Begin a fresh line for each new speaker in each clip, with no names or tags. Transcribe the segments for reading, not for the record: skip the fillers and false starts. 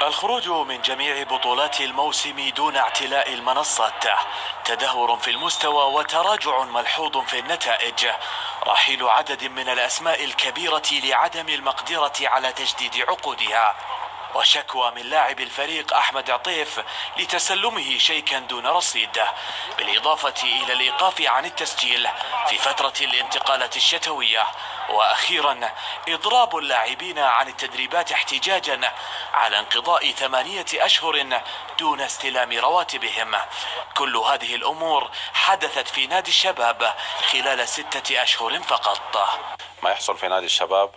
الخروج من جميع بطولات الموسم دون اعتلاء المنصات، تدهور في المستوى وتراجع ملحوظ في النتائج، رحيل عدد من الأسماء الكبيرة لعدم المقدرة على تجديد عقودها، وشكوى من لاعب الفريق أحمد عطيف لتسلمه شيكا دون رصيد، بالإضافة إلى الإيقاف عن التسجيل في فترة الانتقالات الشتوية، وأخيرا إضراب اللاعبين عن التدريبات احتجاجا على انقضاء 8 أشهر دون استلام رواتبهم. كل هذه الأمور حدثت في نادي الشباب خلال 6 أشهر فقط.
ما يحصل في نادي الشباب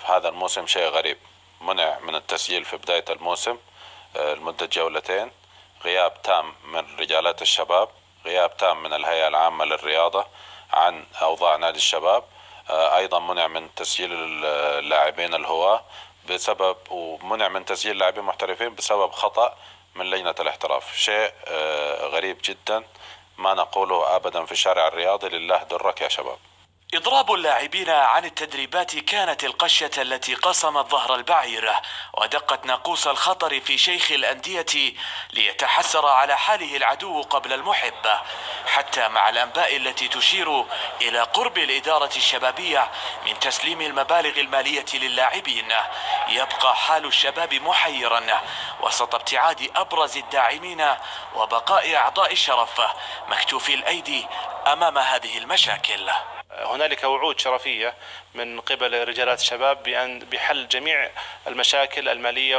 في هذا الموسم شيء غريب. منع من التسجيل في بداية الموسم لمدة جولتين، غياب تام من رجالات الشباب، غياب تام من الهيئة العامة للرياضة عن أوضاع نادي الشباب، أيضا منع من تسجيل اللاعبين الهواة بسبب، ومنع من تسجيل لاعبين محترفين بسبب خطأ من لجنة الاحتراف. شيء غريب جدا، ما نقوله أبدا في الشارع الرياضي. لله درك يا شباب.
إضراب اللاعبين عن التدريبات كانت القشة التي قصمت ظهر البعير ودقت ناقوس الخطر في شيخ الأندية ليتحسر على حاله العدو قبل المحب، حتى مع الأنباء التي تشير إلى قرب الإدارة الشبابية من تسليم المبالغ المالية للاعبين. يبقى حال الشباب محيرا وسط ابتعاد أبرز الداعمين وبقاء أعضاء الشرف مكتوفي الأيدي أمام هذه المشاكل.
هنالك وعود شرفية من قبل رجالات الشباب بحل جميع المشاكل المالية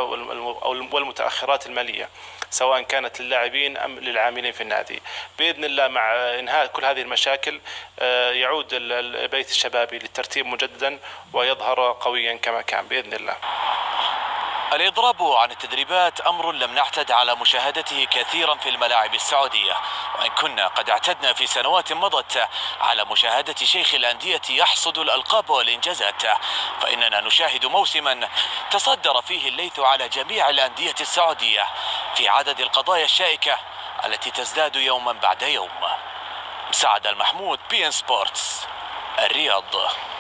والمتأخرات المالية، سواء كانت للاعبين أم للعاملين في النادي. بإذن الله مع إنهاء كل هذه المشاكل يعود البيت الشبابي للترتيب مجددا ويظهر قويا كما كان بإذن الله.
الإضراب عن التدريبات أمر لم نعتد على مشاهدته كثيرا في الملاعب السعودية، وإن كنا قد اعتدنا في سنوات مضت على مشاهدة شيخ الأندية يحصد الألقاب والإنجازات، فإننا نشاهد موسما تصدر فيه الليث على جميع الأندية السعودية في عدد القضايا الشائكة التي تزداد يوما بعد يوم. مساعد المحمود، بي إن سبورتس، الرياض.